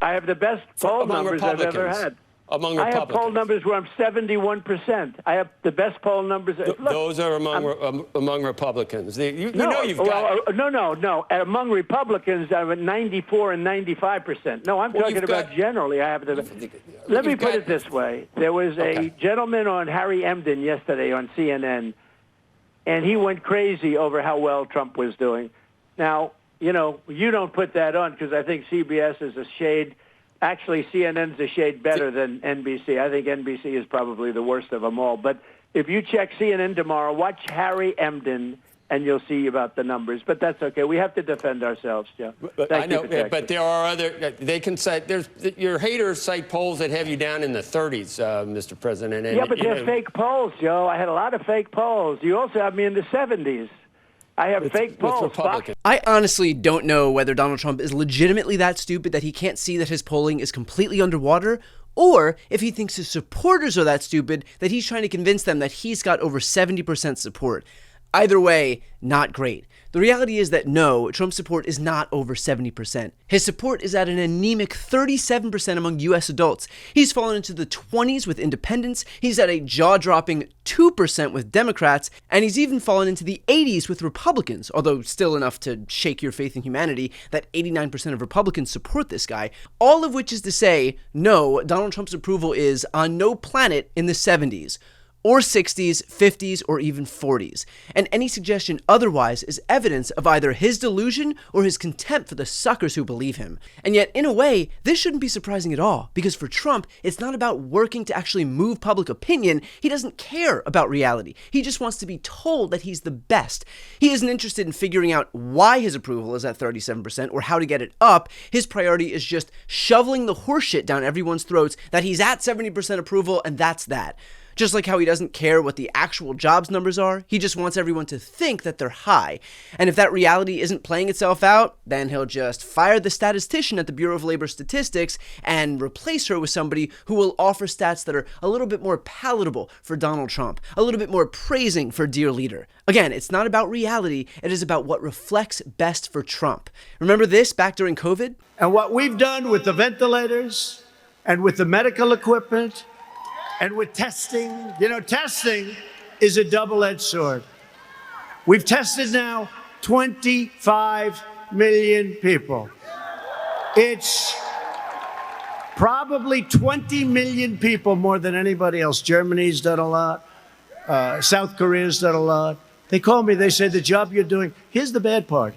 I have the best poll numbers I've ever had. Among I Republicans. have poll numbers where I'm 71%. I have the best poll numbers. Look, those are among Republicans. No. Among Republicans, I'm at 94 and 95%. No, I'm talking about generally. I have the. Let me put it this way: there was a gentleman on Harry Emden yesterday on CNN, and he went crazy over how well Trump was doing. Now, you don't put that on because I think CBS is a shade. Actually, CNN's a shade better than NBC. I think NBC is probably the worst of them all. But if you check CNN tomorrow, watch Harry Emden, and you'll see about the numbers. But that's okay. We have to defend ourselves, Joe. I know, but there are other. They can cite. Your haters cite polls that have you down in the 30s, Mr. President. And, but they're fake polls, Joe. I had a lot of fake polls. You also have me in the 70s. I have fake polls. I honestly don't know whether Donald Trump is legitimately that stupid that he can't see that his polling is completely underwater, or if he thinks his supporters are that stupid that he's trying to convince them that he's got over 70% support. Either way, not great. The reality is that no, Trump's support is not over 70%. His support is at an anemic 37% among U.S. adults. He's fallen into the 20s with independents, he's at a jaw-dropping 2% with Democrats, and he's even fallen into the 80s with Republicans, although still enough to shake your faith in humanity that 89% of Republicans support this guy. All of which is to say, no, Donald Trump's approval is on no planet in the 70s. Or 60s, 50s, or even 40s. And any suggestion otherwise is evidence of either his delusion or his contempt for the suckers who believe him. And yet, in a way, this shouldn't be surprising at all, because for Trump, it's not about working to actually move public opinion. He doesn't care about reality. He just wants to be told that he's the best. He isn't interested in figuring out why his approval is at 37% or how to get it up. His priority is just shoveling the horseshit down everyone's throats that he's at 70% approval, and that's that. Just like how he doesn't care what the actual jobs numbers are, he just wants everyone to think that they're high. And if that reality isn't playing itself out, then he'll just fire the statistician at the Bureau of Labor Statistics and replace her with somebody who will offer stats that are a little bit more palatable for Donald Trump, a little bit more praising for dear leader. Again, it's not about reality, it is about what reflects best for Trump. Remember this back during COVID? And what we've done with the ventilators and with the medical equipment and with testing, testing is a double-edged sword. We've tested now 25 million people. It's probably 20 million people more than anybody else. Germany's done a lot. South Korea's done a lot. They call me, they say, the job you're doing, here's the bad part.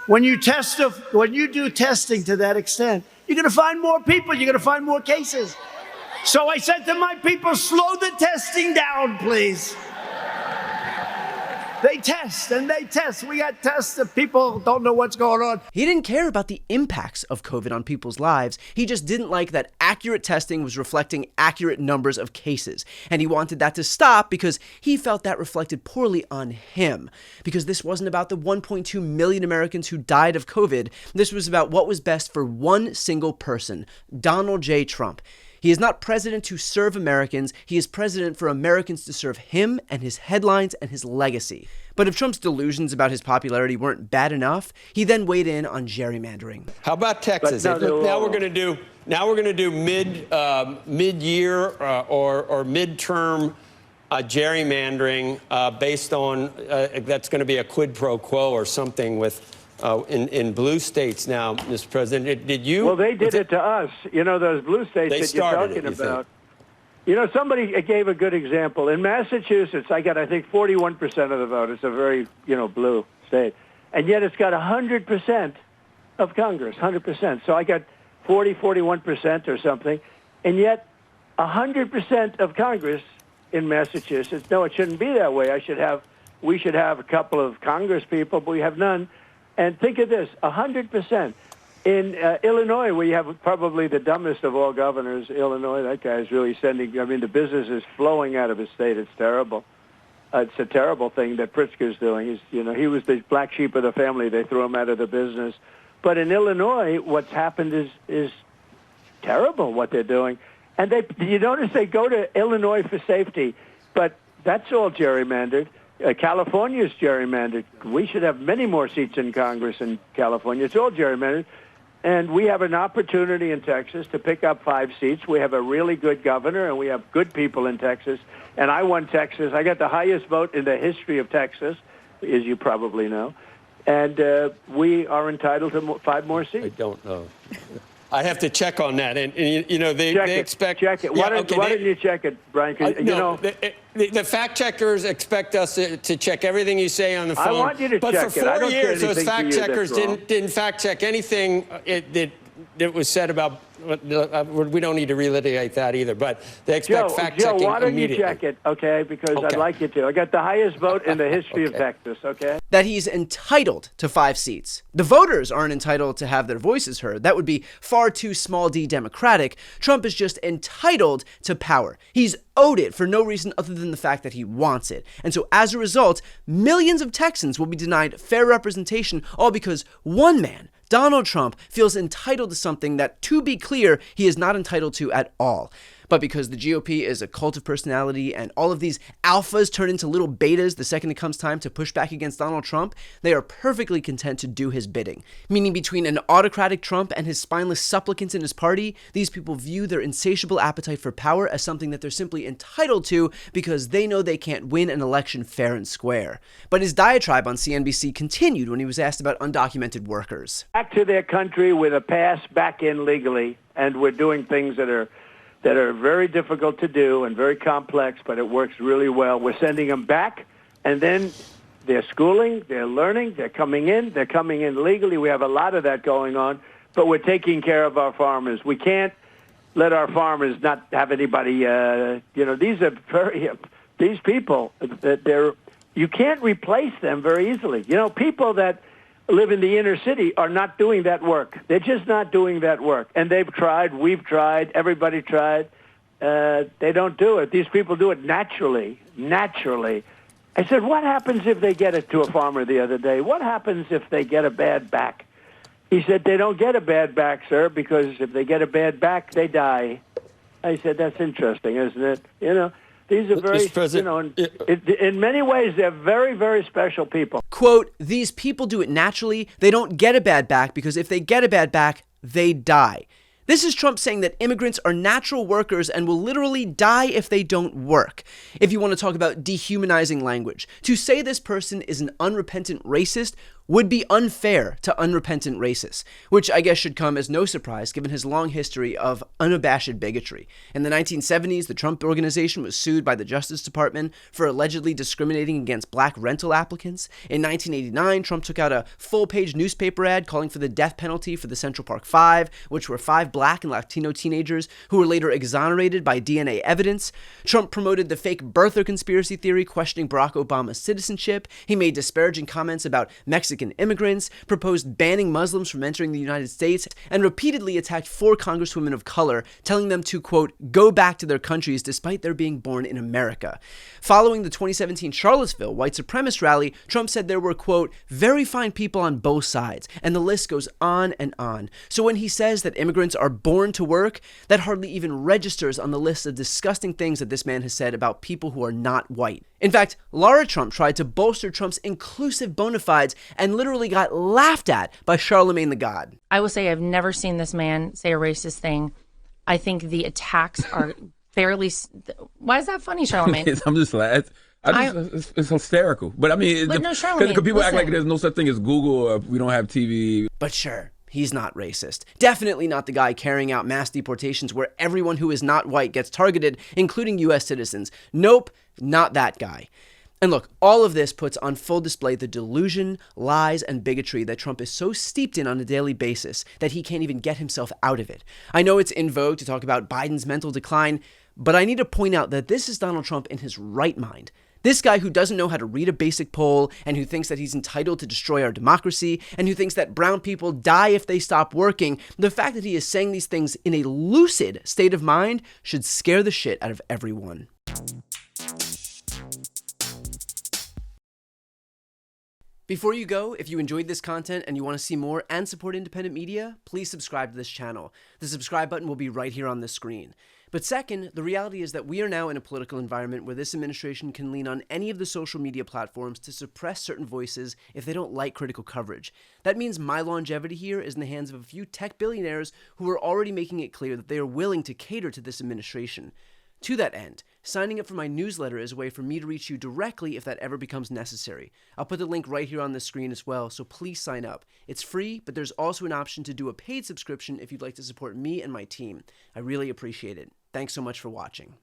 When you do testing to that extent, you're going to find more people, you're going to find more cases. So I said to my people, slow the testing down, please. They test and they test. We got tests that people don't know what's going on. He didn't care about the impacts of COVID on people's lives. He just didn't like that accurate testing was reflecting accurate numbers of cases. And he wanted that to stop because he felt that reflected poorly on him. Because this wasn't about the 1.2 million Americans who died of COVID. This was about what was best for one single person, Donald J. Trump. He is not president to serve Americans. He is president for Americans to serve him and his headlines and his legacy. But if Trump's delusions about his popularity weren't bad enough, he then weighed in on gerrymandering. How about Texas? Now we're going to do mid-year or midterm gerrymandering based on that's going to be a quid pro quo or something with. In blue states now, Mr. President, did you? Well, they did it to us. Those blue states that you're talking about. Somebody gave a good example. In Massachusetts, I got, I think, 41% of the vote. It's a very, blue state. And yet it's got 100% of Congress, 100%. So I got 41% or something. And yet 100% of Congress in Massachusetts. No, it shouldn't be that way. We should have a couple of Congress people, but we have none. And think of this, 100%. In Illinois, where you have probably the dumbest of all governors, Illinois, that guy is really the business is flowing out of his state. It's terrible. It's a terrible thing that Pritzker's doing. He was the black sheep of the family. They threw him out of the business. But in Illinois, what's happened is terrible, what they're doing. And you notice they go to Illinois for safety, but that's all gerrymandered. California's gerrymandered. We should have many more seats in Congress in California. It's all gerrymandered. And we have an opportunity in Texas to pick up 5 seats. We have a really good governor, and we have good people in Texas. And I won Texas. I got the highest vote in the history of Texas, as you probably know. And we are entitled to 5 more seats. I don't know. I have to check on that. And they expect... Check it. Why didn't you check it, Brian? The fact checkers expect us to check everything you say on the phone. I want you to check it. But for 4 years, those fact checkers didn't fact check anything that was said about... we don't need to relitigate that either, but they expect fact checking immediately. Joe, why don't you check it, okay? Because I'd like you to. I got the highest vote in the history of Texas, okay? That he's entitled to 5 seats. The voters aren't entitled to have their voices heard. That would be far too small d democratic. Trump is just entitled to power. He's owed it for no reason other than the fact that he wants it. And so as a result, millions of Texans will be denied fair representation, all because one man, Donald Trump, feels entitled to something that, to be clear, he is not entitled to at all. But because the GOP is a cult of personality and all of these alphas turn into little betas the second it comes time to push back against Donald Trump, they are perfectly content to do his bidding. Meaning between an autocratic Trump and his spineless supplicants in his party, these people view their insatiable appetite for power as something that they're simply entitled to because they know they can't win an election fair and square. But his diatribe on CNBC continued when he was asked about undocumented workers. Back to their country with a pass back in legally, and we're doing things that are very difficult to do and very complex, but it works really well. We're sending them back, and then they're schooling, they're learning, they're coming in legally. We have a lot of that going on, but we're taking care of our farmers. We can't let our farmers not have anybody, these people, you can't replace them very easily. People that live in the inner city are not doing that work. They're just not doing that work. And they've tried, we've tried, everybody tried. They don't do it. These people do it naturally. I said, what happens if they get it to a farmer the other day? What happens if they get a bad back? He said, they don't get a bad back, sir, because if they get a bad back, they die. I said, that's interesting, isn't it? These are very, in many ways, they're very, very special people. Quote, these people do it naturally. They don't get a bad back because if they get a bad back, they die. This is Trump saying that immigrants are natural workers and will literally die if they don't work. If you want to talk about dehumanizing language, to say this person is an unrepentant racist would be unfair to unrepentant racists, which I guess should come as no surprise given his long history of unabashed bigotry. In the 1970s, the Trump Organization was sued by the Justice Department for allegedly discriminating against black rental applicants. In 1989, Trump took out a full-page newspaper ad calling for the death penalty for the Central Park Five, which were 5 black and Latino teenagers who were later exonerated by DNA evidence. Trump promoted the fake birther conspiracy theory questioning Barack Obama's citizenship. He made disparaging comments about Mexican immigrants, proposed banning Muslims from entering the United States, and repeatedly attacked 4 congresswomen of color, telling them to, quote, go back to their countries despite their being born in America. Following the 2017 Charlottesville white supremacist rally, Trump said there were, quote, very fine people on both sides, and the list goes on and on. So when he says that immigrants are born to work, that hardly even registers on the list of disgusting things that this man has said about people who are not white. In fact, Lara Trump tried to bolster Trump's inclusive bona fides and literally got laughed at by Charlemagne the God. I will say I've never seen this man say a racist thing. I think the attacks are fairly... Why is that funny, Charlemagne? I'm just laughing. It's hysterical. But I mean, no, Charlemagne, because people act listen. like there's no such thing as Google or we don't have TV. But sure, he's not racist. Definitely not the guy carrying out mass deportations where everyone who is not white gets targeted, including U.S. citizens. Nope, not that guy. And look, all of this puts on full display the delusion, lies, and bigotry that Trump is so steeped in on a daily basis that he can't even get himself out of it. I know it's in vogue to talk about Biden's mental decline, but I need to point out that this is Donald Trump in his right mind. This guy who doesn't know how to read a basic poll and who thinks that he's entitled to destroy our democracy and who thinks that brown people die if they stop working, the fact that he is saying these things in a lucid state of mind should scare the shit out of everyone. Before you go, if you enjoyed this content and you want to see more and support independent media, please subscribe to this channel. The subscribe button will be right here on the screen. But second, the reality is that we are now in a political environment where this administration can lean on any of the social media platforms to suppress certain voices if they don't like critical coverage. That means my longevity here is in the hands of a few tech billionaires who are already making it clear that they are willing to cater to this administration. To that end, signing up for my newsletter is a way for me to reach you directly if that ever becomes necessary. I'll put the link right here on the screen as well, so please sign up. It's free, but there's also an option to do a paid subscription if you'd like to support me and my team. I really appreciate it. Thanks so much for watching.